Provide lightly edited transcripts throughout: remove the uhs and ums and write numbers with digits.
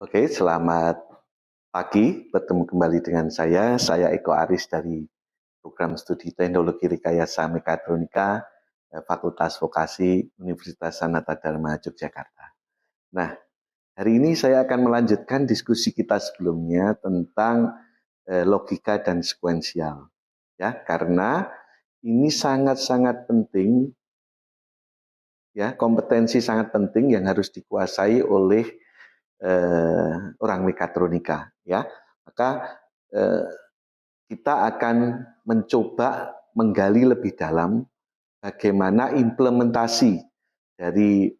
Oke, selamat pagi. Bertemu kembali dengan saya Eko Aris dari Program Studi Teknologi Rekayasa Mekatronika, Fakultas Vokasi Universitas Sanata Dharma Yogyakarta. Nah, hari ini saya akan melanjutkan diskusi kita sebelumnya tentang logika dan sekuensial. Ya, karena ini sangat-sangat penting, ya, kompetensi sangat penting yang harus dikuasai oleh orang mekatronika, ya. Maka kita akan mencoba menggali lebih dalam bagaimana implementasi dari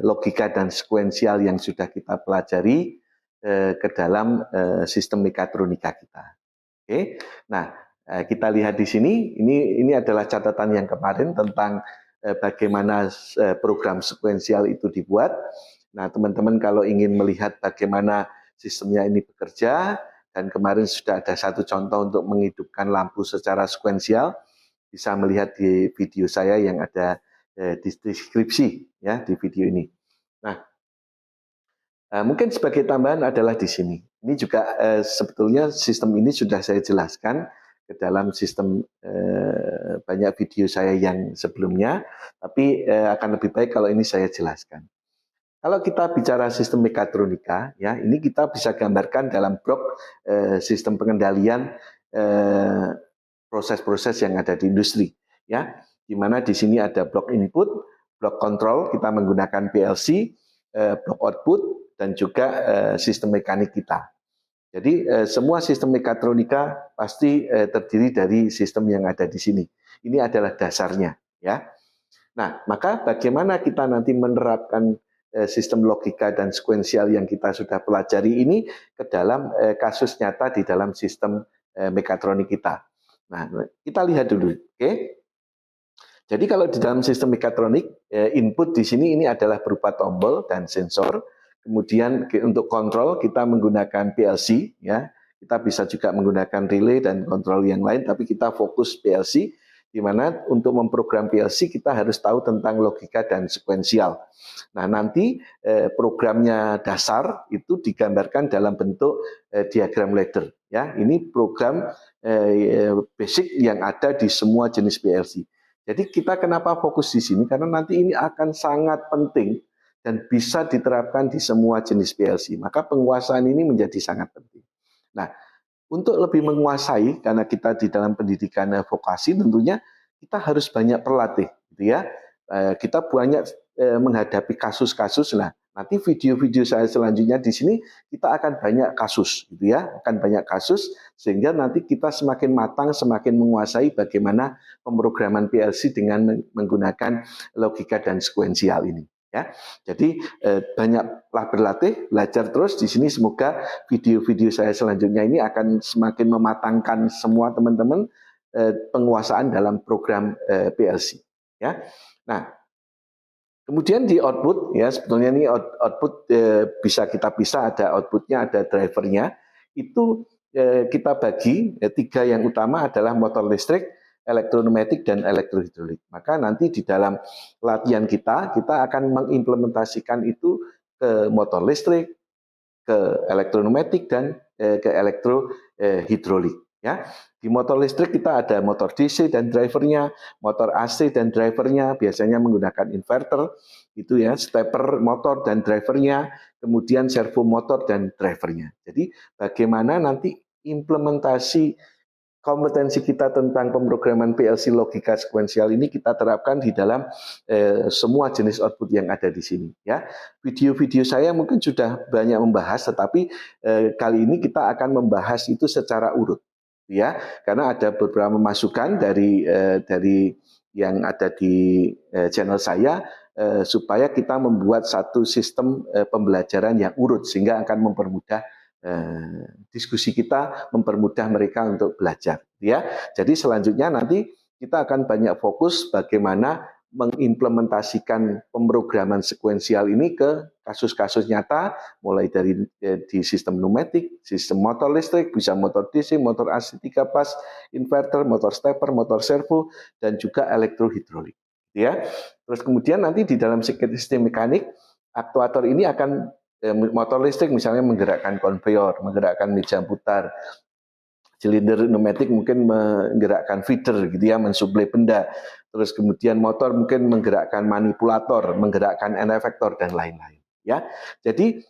logika dan sekuensial yang sudah kita pelajari ke dalam sistem mekatronika kita. Oke, nah kita lihat di sini, ini adalah catatan yang kemarin tentang bagaimana program sekuensial itu dibuat. Nah, teman-teman kalau ingin melihat bagaimana sistemnya ini bekerja, dan kemarin sudah ada satu contoh untuk menghidupkan lampu secara sekuensial, bisa melihat di video saya yang ada di deskripsi ya di video ini. Nah, mungkin sebagai tambahan adalah di sini. Ini juga sebetulnya sistem ini sudah saya jelaskan ke dalam sistem banyak video saya yang sebelumnya, tapi akan lebih baik kalau ini saya jelaskan. Kalau kita bicara sistem mekatronika, ya ini kita bisa gambarkan dalam blok sistem pengendalian proses-proses yang ada di industri, ya. Di mana di sini ada blok input, blok kontrol kita menggunakan PLC, blok output dan juga sistem mekanik kita. Jadi semua sistem mekatronika pasti terdiri dari sistem yang ada di sini. Ini adalah dasarnya, ya. Nah, maka bagaimana kita nanti menerapkan sistem logika dan sekuensial yang kita sudah pelajari ini ke dalam kasus nyata di dalam sistem mekatronik kita. Nah, kita lihat dulu, oke? Jadi kalau di dalam sistem mekatronik, input di sini ini adalah berupa tombol dan sensor. Kemudian untuk kontrol kita menggunakan PLC, ya. Kita bisa juga menggunakan relay dan kontrol yang lain, tapi kita fokus PLC, di mana untuk memprogram PLC kita harus tahu tentang logika dan sekuensial. Nah, nanti programnya dasar itu digambarkan dalam bentuk diagram ladder. Ya, ini program basic yang ada di semua jenis PLC. Jadi kita kenapa fokus di sini? Karena nanti ini akan sangat penting dan bisa diterapkan di semua jenis PLC. Maka penguasaan ini menjadi sangat penting. Nah, untuk lebih menguasai, karena kita di dalam pendidikan vokasi, tentunya kita harus banyak berlatih, gitu ya. Kita banyak menghadapi kasus-kasus. Nah, nanti video-video saya selanjutnya di sini kita akan banyak kasus, gitu ya, akan banyak kasus sehingga nanti kita semakin matang, semakin menguasai bagaimana pemrograman PLC dengan menggunakan logika dan sekuensial ini. Ya, jadi banyaklah berlatih, belajar terus di sini. Semoga video-video saya selanjutnya ini akan semakin mematangkan semua teman-teman penguasaan dalam program PLC. Ya, nah kemudian di output, ya sebetulnya ini output bisa kita pisah, ada outputnya, ada drivernya. Itu kita bagi tiga yang utama adalah motor listrik, elektroneumatik dan elektrohidrolik. Maka nanti di dalam latihan kita akan mengimplementasikan itu ke motor listrik, ke elektroneumatik dan ke elektrohidrolik. Ya, di motor listrik kita ada motor DC dan drivernya, motor AC dan drivernya, biasanya menggunakan inverter, itu ya, stepper motor dan drivernya, kemudian servo motor dan drivernya. Jadi bagaimana nanti implementasi kompetensi kita tentang pemrograman PLC logika sekuensial ini kita terapkan di dalam semua jenis output yang ada di sini. Ya, video-video saya mungkin sudah banyak membahas, tetapi kali ini kita akan membahas itu secara urut, ya, karena ada beberapa masukan dari yang ada di channel saya supaya kita membuat satu sistem pembelajaran yang urut sehingga akan mempermudah diskusi kita, mempermudah mereka untuk belajar, ya. Jadi selanjutnya nanti kita akan banyak fokus bagaimana mengimplementasikan pemrograman sekuensial ini ke kasus-kasus nyata, mulai dari di sistem pneumatik, sistem motor listrik, bisa motor DC, motor AC 3 pas, inverter, motor stepper, motor servo, dan juga elektrohidrolik, ya. Terus kemudian nanti di dalam sistem mekanik, aktuator ini akan motor listrik misalnya menggerakkan konveyor, menggerakkan meja putar. Silinder pneumatik mungkin menggerakkan feeder gitu ya, mensuplai benda. Terus kemudian motor mungkin menggerakkan manipulator, menggerakkan end effector dan lain-lain ya. Jadi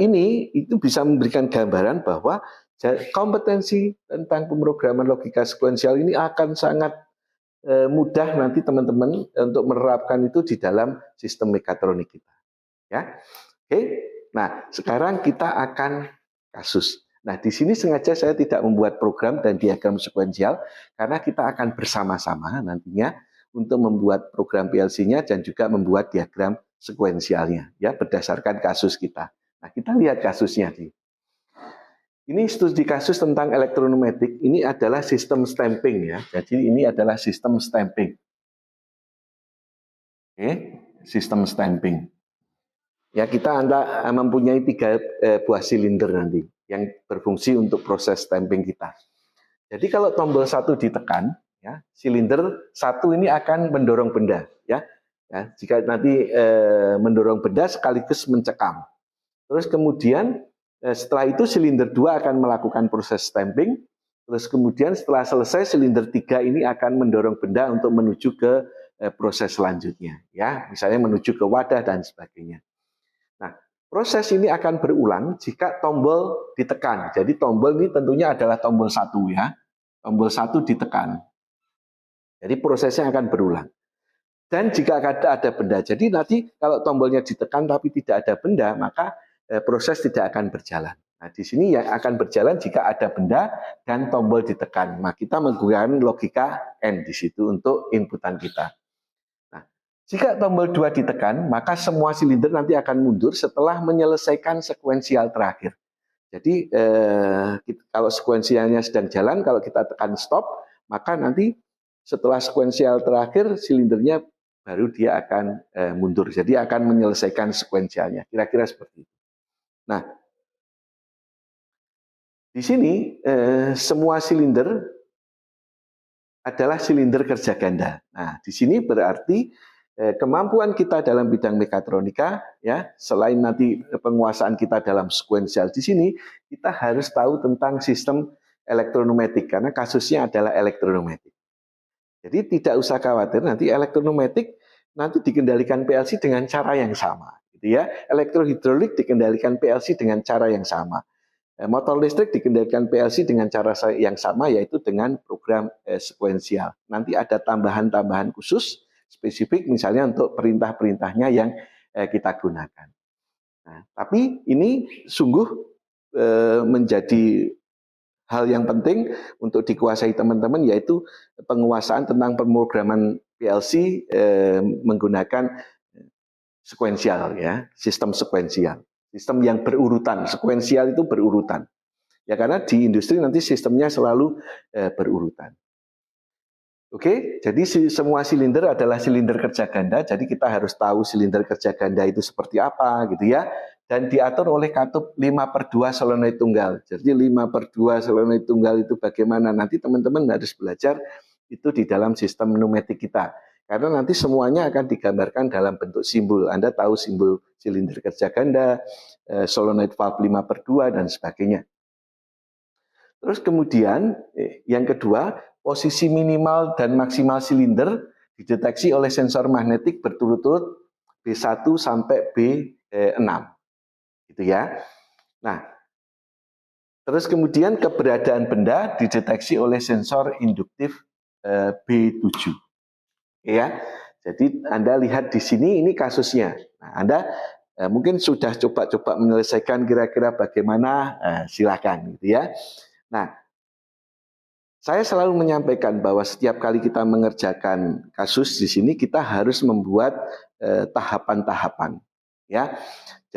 ini itu bisa memberikan gambaran bahwa kompetensi tentang pemrograman logika sekuensial ini akan sangat mudah nanti teman-teman untuk menerapkan itu di dalam sistem mekatronik kita ya. Oke. Nah, sekarang kita akan kasus. Nah, di sini sengaja saya tidak membuat program dan diagram sekuensial karena kita akan bersama-sama nantinya untuk membuat program PLC-nya dan juga membuat diagram sekuensialnya ya berdasarkan kasus kita. Nah, kita lihat kasusnya nih. Ini studi kasus tentang elektroneumatik. Ini adalah sistem stamping ya. Jadi ini adalah sistem stamping. Oke, sistem stamping. Ya, kita mempunyai 3 buah silinder nanti yang berfungsi untuk proses stamping kita. Jadi kalau tombol 1 ditekan, ya, silinder 1 ini akan mendorong benda, ya. Ya, jika nanti mendorong benda sekaligus mencekam. Terus kemudian setelah itu silinder 2 akan melakukan proses stamping. Terus kemudian setelah selesai silinder 3 ini akan mendorong benda untuk menuju ke proses selanjutnya, ya. Misalnya menuju ke wadah dan sebagainya. Nah, proses ini akan berulang jika tombol ditekan. Jadi tombol ini tentunya adalah tombol 1 ya. Tombol 1 ditekan. Jadi prosesnya akan berulang. Dan jika ada benda, jadi nanti kalau tombolnya ditekan tapi tidak ada benda, maka proses tidak akan berjalan. Nah, di sini yang akan berjalan jika ada benda dan tombol ditekan. Nah, kita menggunakan logika AND di situ untuk inputan kita. Jika tombol 2 ditekan, maka semua silinder nanti akan mundur setelah menyelesaikan sekuensial terakhir. Jadi kalau sekuensialnya sedang jalan, kalau kita tekan stop, maka nanti setelah sekuensial terakhir, silindernya baru dia akan mundur. Jadi akan menyelesaikan sekuensialnya. Kira-kira seperti itu. Nah, di sini semua silinder adalah silinder kerja ganda. Nah, di sini berarti kemampuan kita dalam bidang mekatronika ya, selain nanti penguasaan kita dalam sekuensial di sini, kita harus tahu tentang sistem elektroneumatik karena kasusnya adalah elektroneumatik. Jadi tidak usah khawatir nanti elektroneumatik nanti dikendalikan PLC dengan cara yang sama gitu ya. Elektrohidrolik dikendalikan PLC dengan cara yang sama. Motor listrik dikendalikan PLC dengan cara yang sama yaitu dengan program sekuensial. Nanti ada tambahan-tambahan khusus spesifik misalnya untuk perintah-perintahnya yang kita gunakan. Nah, tapi ini sungguh menjadi hal yang penting untuk dikuasai teman-teman yaitu penguasaan tentang pemrograman PLC menggunakan sekuensial ya, sistem sekuensial. Sistem yang berurutan, sekuensial itu berurutan. Ya karena di industri nanti sistemnya selalu berurutan. Oke, jadi semua silinder adalah silinder kerja ganda, jadi kita harus tahu silinder kerja ganda itu seperti apa gitu ya. Dan diatur oleh katup 5/2 solenoid tunggal. Jadi 5/2 solenoid tunggal itu bagaimana? Nanti teman-teman harus belajar itu di dalam sistem pneumatik kita. Karena nanti semuanya akan digambarkan dalam bentuk simbol. Anda tahu simbol silinder kerja ganda, solenoid valve 5/2 dan sebagainya. Terus kemudian yang kedua, posisi minimal dan maksimal silinder dideteksi oleh sensor magnetik berturut-turut B1 sampai B6. Gitu ya. Nah, terus kemudian keberadaan benda dideteksi oleh sensor induktif B7. Ya. Jadi Anda lihat di sini ini kasusnya. Nah, Anda mungkin sudah coba-coba menyelesaikan kira-kira bagaimana, silakan gitu ya. Nah, saya selalu menyampaikan bahwa setiap kali kita mengerjakan kasus di sini kita harus membuat tahapan-tahapan, ya.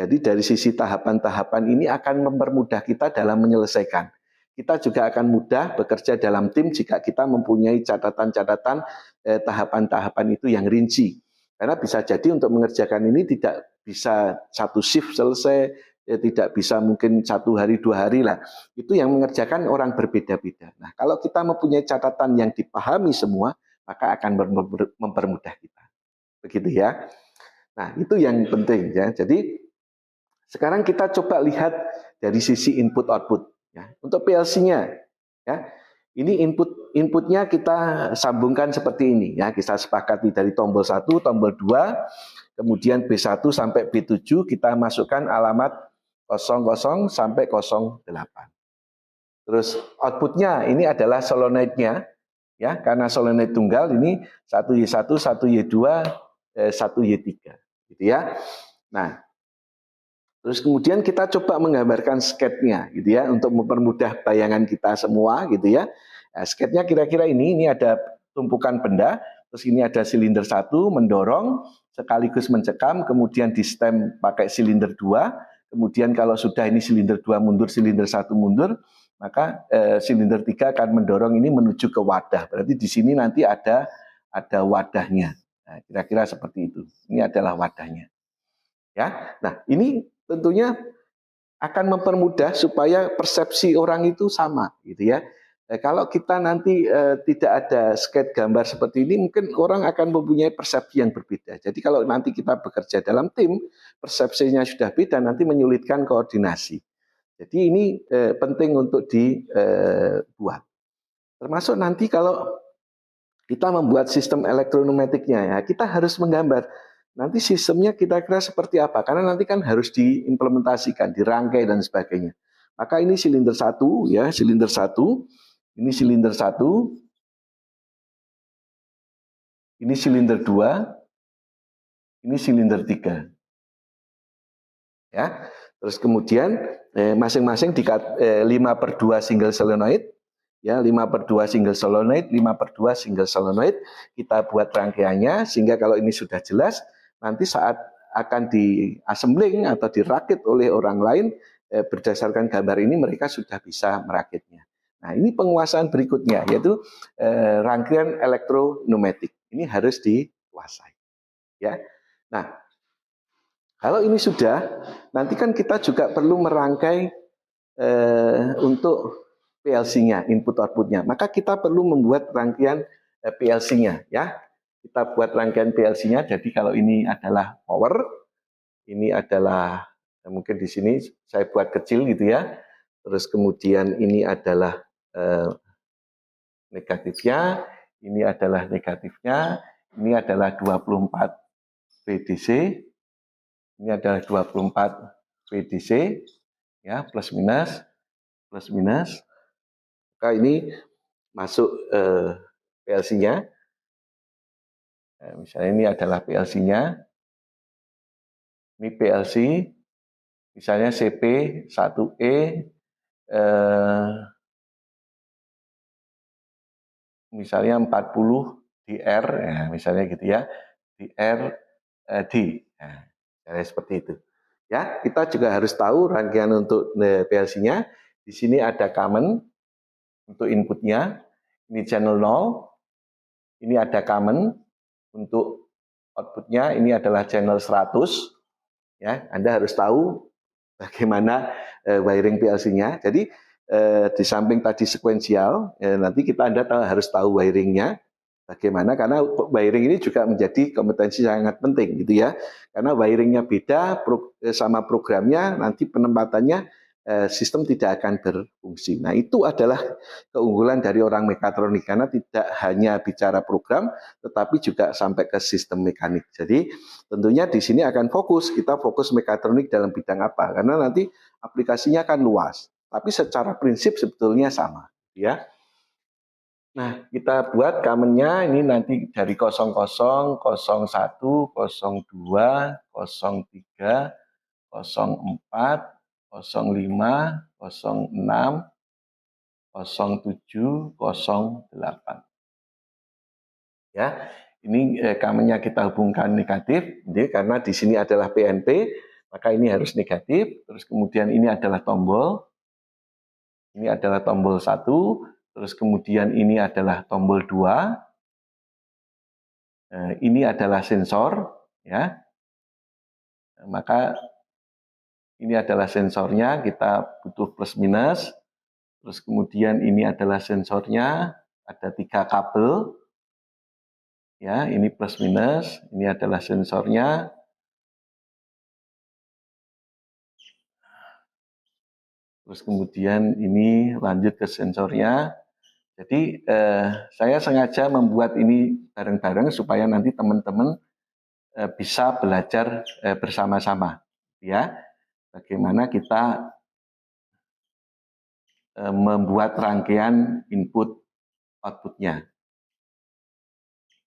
Jadi dari sisi tahapan-tahapan ini akan mempermudah kita dalam menyelesaikan. Kita juga akan mudah bekerja dalam tim jika kita mempunyai catatan-catatan tahapan-tahapan itu yang rinci. Karena bisa jadi untuk mengerjakan ini tidak bisa satu shift selesai, tidak bisa mungkin 1 hari 2 hari lah. Itu yang mengerjakan orang berbeda-beda. Nah, kalau kita mempunyai catatan yang dipahami semua, maka akan mempermudah kita. Begitu ya. Nah, itu yang penting ya. Jadi Sekarang kita coba lihat dari sisi input output. Ya. Untuk PLC-nya, ya, ini inputnya kita sambungkan seperti ini. Ya, kita sepakati dari tombol 1, tombol 2, kemudian B1 sampai B7 kita masukkan alamat 00 sampai 08. Terus outputnya ini adalah solenoid-nya, ya, karena solenoid tunggal ini 1Y1, 1Y2, 1Y3, gitu ya. Nah, terus kemudian kita coba menggambarkan sketnya, gitu ya, untuk mempermudah bayangan kita semua, gitu ya. Nah, sketnya kira-kira ini ada tumpukan benda, terus ini ada silinder 1 mendorong sekaligus mencekam, kemudian di stem pakai silinder 2, kemudian kalau sudah ini silinder 2 mundur, silinder 1 mundur, maka silinder 3 akan mendorong ini menuju ke wadah. Berarti di sini nanti ada wadahnya. Nah, kira-kira seperti itu. Ini adalah wadahnya. Ya. Nah, ini tentunya akan mempermudah supaya persepsi orang itu sama, gitu ya. Kalau kita nanti tidak ada sketch gambar seperti ini, mungkin orang akan mempunyai persepsi yang berbeda. Jadi kalau nanti kita bekerja dalam tim, persepsinya sudah beda, nanti menyulitkan koordinasi. Jadi ini penting untuk dibuat. Termasuk nanti kalau kita membuat sistem elektroneumatiknya, ya, kita harus menggambar. Nanti sistemnya kira-kira seperti apa? Karena nanti kan harus diimplementasikan, dirangkai dan sebagainya. Maka ini silinder 1, ya, silinder 1. Ini silinder 1. Ini silinder 2. Ini silinder 3. Ya. Terus kemudian masing-masing 5/2 single solenoid, ya, 5/2 single solenoid, 5/2 single solenoid. Kita buat rangkaiannya sehingga kalau ini sudah jelas, nanti saat akan di-assembling atau dirakit oleh orang lain berdasarkan gambar ini mereka sudah bisa merakitnya. Nah, ini penguasaan berikutnya yaitu rangkaian elektroneumatik. Ini harus dikuasai, ya. Nah, kalau ini sudah, nanti kan kita juga perlu merangkai untuk PLC-nya, input output-nya. Maka kita perlu membuat rangkaian PLC-nya, ya. Kita buat rangkaian PLC-nya. Jadi kalau ini adalah power, ini adalah mungkin di sini saya buat kecil gitu ya. Terus kemudian ini adalah negatifnya, ini adalah negatifnya, ini adalah 24 VDC, ini adalah 24 VDC, ya, plus minus. Maka ini masuk PLC-nya. Nah, misalnya ini adalah PLC-nya. Ini PLC, misalnya CP1E, misalnya 40 DR, ya, misalnya gitu ya, DR D. Nah, seperti itu. Ya, kita juga harus tahu rangkaian untuk PLC-nya. Di sini ada common untuk inputnya. Ini channel 0. Ini ada common untuk outputnya. Ini adalah channel 100. Ya, Anda harus tahu bagaimana wiring PLC-nya. Jadi di samping tadi sekuensial, nanti Anda harus tahu wiringnya bagaimana, karena wiring ini juga menjadi kompetensi sangat penting, gitu ya. Karena wiringnya beda sama programnya, nanti penempatannya sistem tidak akan berfungsi. Nah, itu adalah keunggulan dari orang mekatronik, karena tidak hanya bicara program, tetapi juga sampai ke sistem mekanik. Jadi tentunya di sini akan kita fokus mekatronik dalam bidang apa, karena nanti aplikasinya akan luas. Tapi secara prinsip sebetulnya sama, ya. Nah, kita buat common-nya ini nanti dari 00, 01, 02, 03, 04, 05, 06, 07, 08. Ya, ini common-nya kita hubungkan negatif, jadi karena di sini adalah PNP, maka ini harus negatif. Terus kemudian ini adalah tombol. Ini adalah tombol 1, terus kemudian ini adalah tombol 2. Ini adalah sensor, ya. Maka ini adalah sensornya, kita butuh plus minus. Terus kemudian ini adalah sensornya, ada 3 kabel. Ya, ini plus minus, ini adalah sensornya. Terus kemudian ini lanjut ke sensornya. Jadi saya sengaja membuat ini bareng-bareng supaya nanti teman-teman bisa belajar bersama-sama, ya. Bagaimana kita membuat rangkaian input outputnya,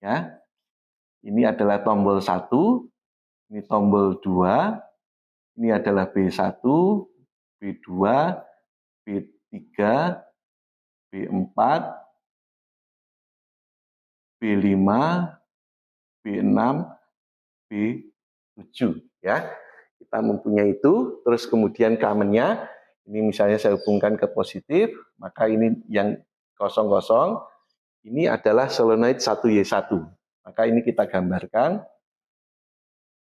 ya. Ini adalah tombol 1, ini tombol 2, ini adalah B1, B2, B3, B4, B5, B6, B7, ya. Kita mempunyai itu, terus kemudian common-nya ini misalnya saya hubungkan ke positif, maka ini yang 00 ini adalah solenoid 1Y1. Maka ini kita gambarkan.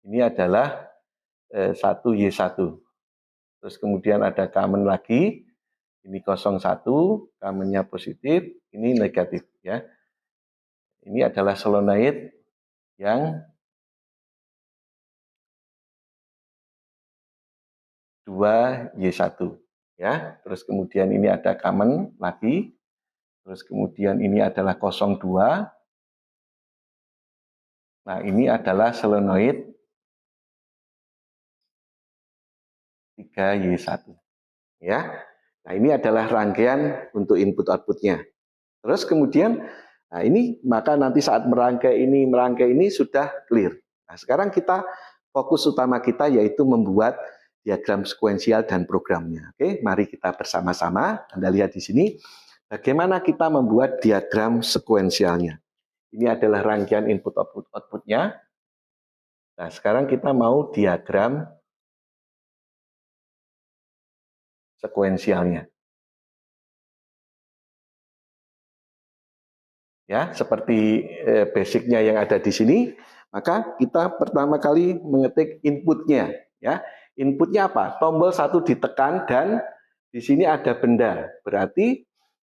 Ini adalah 1Y1. Terus kemudian ada common lagi. Ini 01, common-nya positif, ini negatif, ya. Ini adalah solenoid yang 2Y1, ya. Terus kemudian ini ada common lagi. Terus kemudian ini adalah 02. Nah, ini adalah solenoid 3Y1. Ya. Nah, ini adalah rangkaian untuk input outputnya. Terus kemudian, nah ini maka nanti saat merangkai ini sudah clear. Nah, sekarang kita fokus utama kita yaitu membuat diagram sekuensial dan programnya. Oke, mari kita bersama-sama. Anda lihat di sini bagaimana kita membuat diagram sekuensialnya. Ini adalah rangkaian input outputnya. Nah, sekarang kita mau diagram sekuensialnya. Ya, seperti basicnya yang ada di sini, maka kita pertama kali mengetik inputnya. Ya, inputnya apa? Tombol 1 ditekan dan di sini ada benda. Berarti